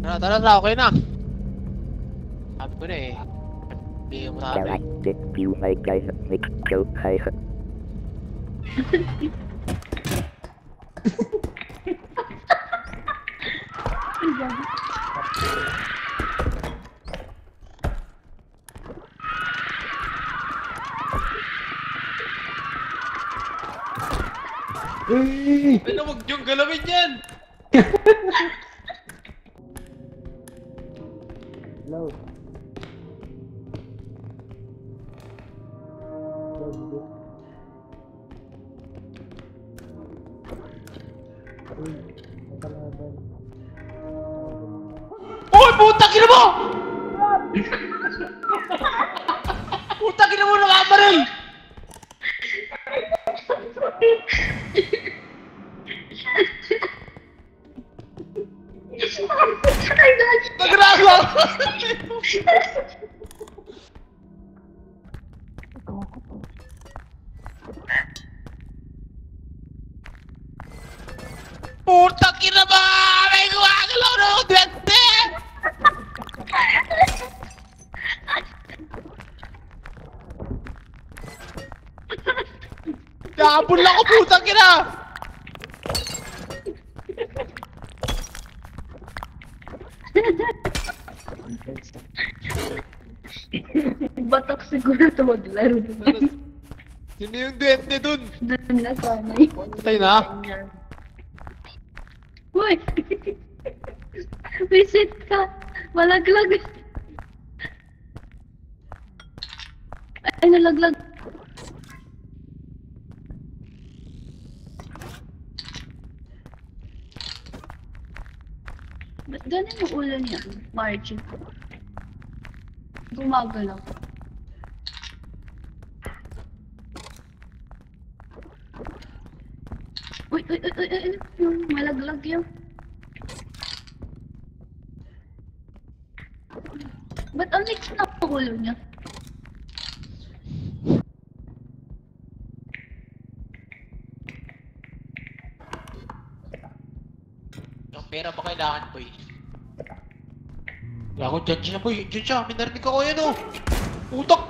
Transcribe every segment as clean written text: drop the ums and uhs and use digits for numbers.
Tara na, okay na. Sabi ko na eh. Hindi mo sabi. Galactic view my guys make go high. Ano, wag niyong galawin yan! Hello. Uy! Putang ina mo! Putang ina mo, nakabaril! Nagragaw! Putang ina ba! May gumagalaw na akong duwende! Nakabul ako, putang ina! Batok siguro ito maglaro. Sino yung duwende dun? Doon na sana yun. Patay na? Uy! Visit ka! Malaglag! Ay, nalaglag! Ba't ganun yung ulo niya, Margie? Gumagalaw. Uy, uy, uy, uy, uy, yung malaglag yun. Ba't ang liit na ang ulo niya? Yung pera ba kailangan, boy? Wala ko dyan siya, boy. Dyan siya. May narinig ako yan, oh. Utak!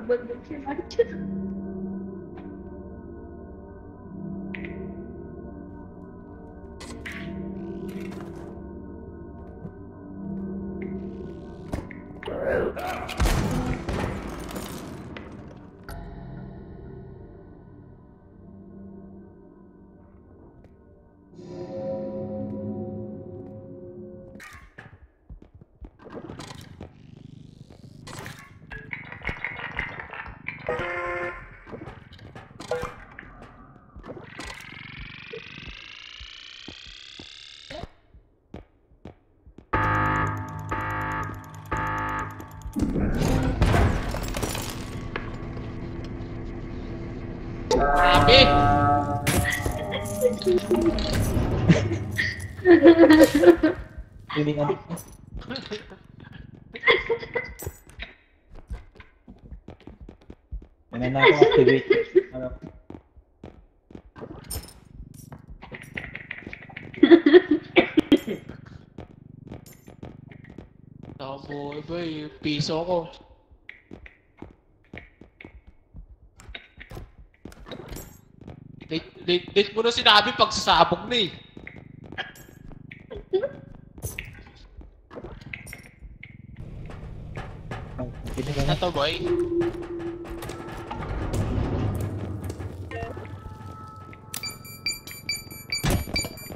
Bandog si Margie. Grabe! Pilingan. Ano na akong activate. Ano? Boy, boy. Piso ko. Late mo na sinabi pag sasabog na eh. Pilingan. Ano to, boy?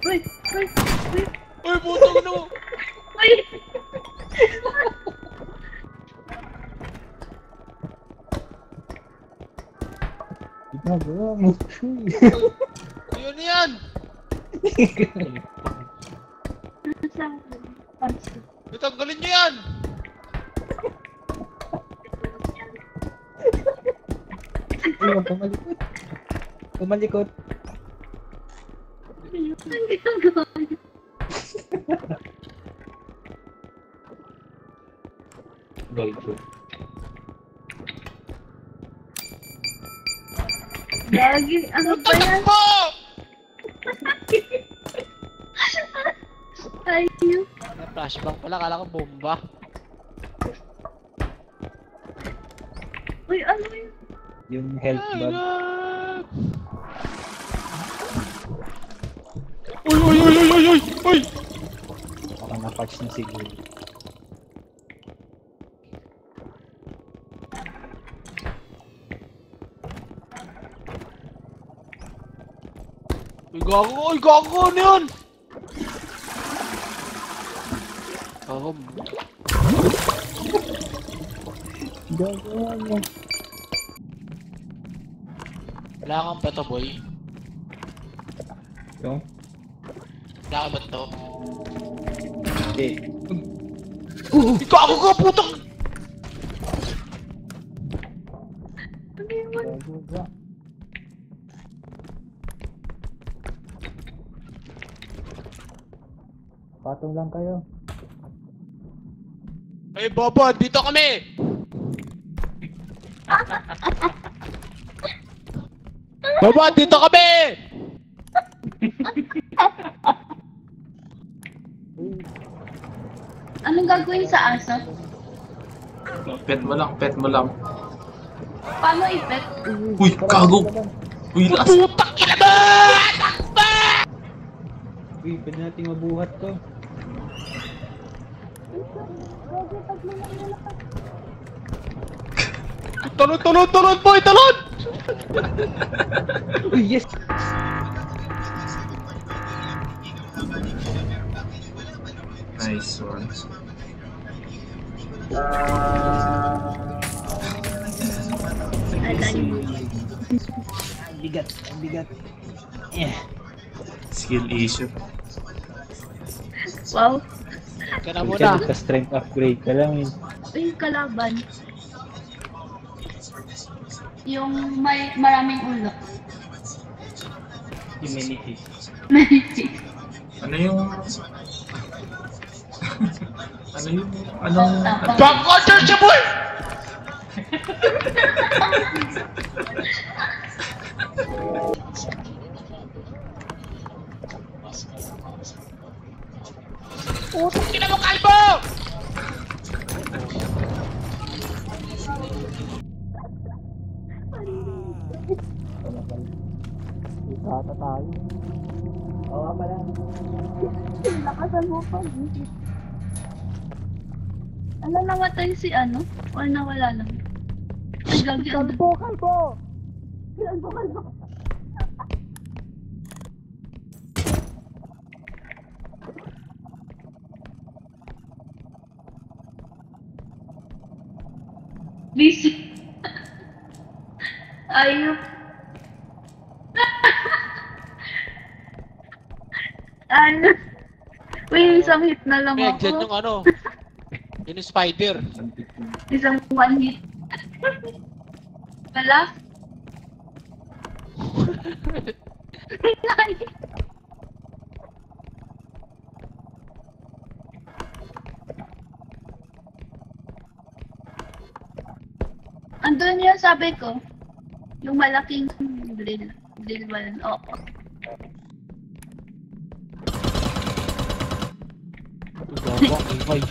Uy! Uy! Uy! Uy, putang ina mo! Uy! Ginagawa mo. Yun yan! Natanggalin nyo yan! Ayun, pumalikot. Pumalikot. Ang ginagawa niya. Gold. Gagi, ano ba yan? Takbo! Ayun. Flashbang pala, kala ko bomba. Uy, ano yun? Yung health bag. Uy, uy, uy, uy, uy, uy, uy! Baka na-patch na siguro. Uy, gago, ano yun? Gago. Gagawa mo. Wala kang bato, boy. Yung? Wala kang bato. Okay. Gago ka, putang! Ano yun? Gagawa. Patong lang kayo. Ay, Bobo, dito kami! Bobo, dito kami! Anong gagawin sa aso? Pet mo lang, pet mo lang. Paano ipet? Uy, gago! Uy, last! Putang ina mo! Uy, pwede natin mabuhat to. Talon, boy, talon! Uy, yes! Nice one. Alay mo. Ang bigat, ang bigat. Yeah. Skill issue. Wow. Ka na Huwag muna. ka strength upgrade ka lang eh. Uy, kalaban. Yung may maraming ulo. Immunity. Ano yung... ano yung... Anong... Back order siya, boy! Putang ina mo, kalbo! Ikata tayo. Oo nga pala. Lakasan mo pa. Ano, namatay si ano? O nawala lang? Ay, gagi. Kalbo! Kalbo! Busy. Ayop. Ano? Uy, isang hit na lang Meg, dyan ako. yung ano. Yun yung spider. Isang one hit. Wala? Andun yung sabi ko. Yung malaking drill. Drill wall. Oo. Gago, ay.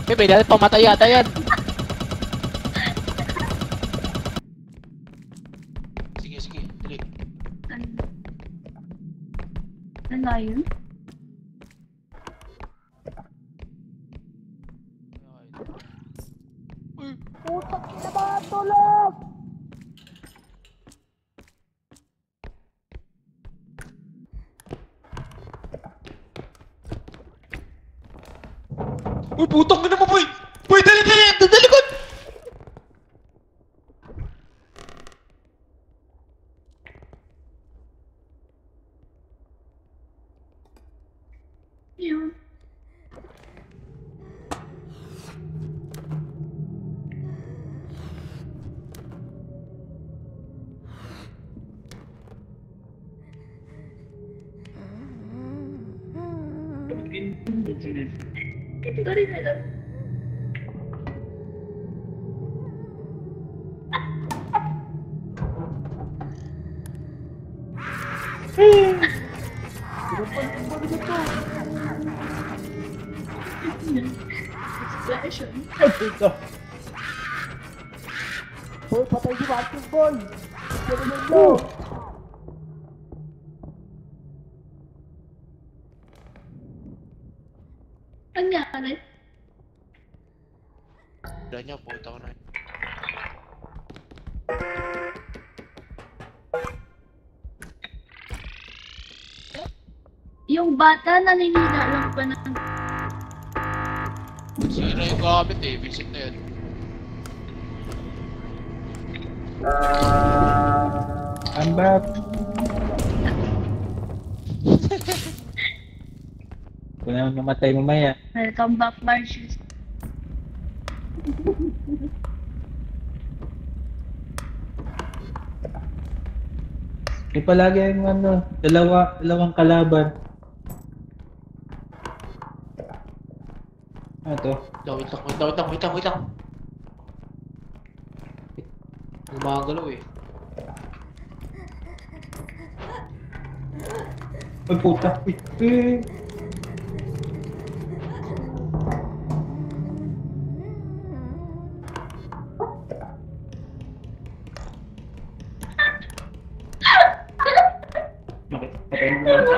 Bebe, dahil pamatay yata yan. Sige, dali. Ano yun? Putang ina ba, tulog! Uy, putang ina mo, boy! Boy, dali! Dalikod! Yun. Hindi ko rin alam. Expression. Ay, puto. Boy, patay si Martin, boy. Ganun lang mo. Ano nangyari? Wala niya, puta ko na. Yung bata naninila lang pa ng... Sira yung gamit eh, visit na yun. I'm back. Kung naman mamatay mamaya. Welcome back, Marcius. May palagi yung ano, dalawang kalaban. Ano to? Wait lang. Gumagalaw eh. Ay, puta. Eh. Okay, patay mo na.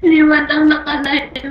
Liwat ang nakalayo.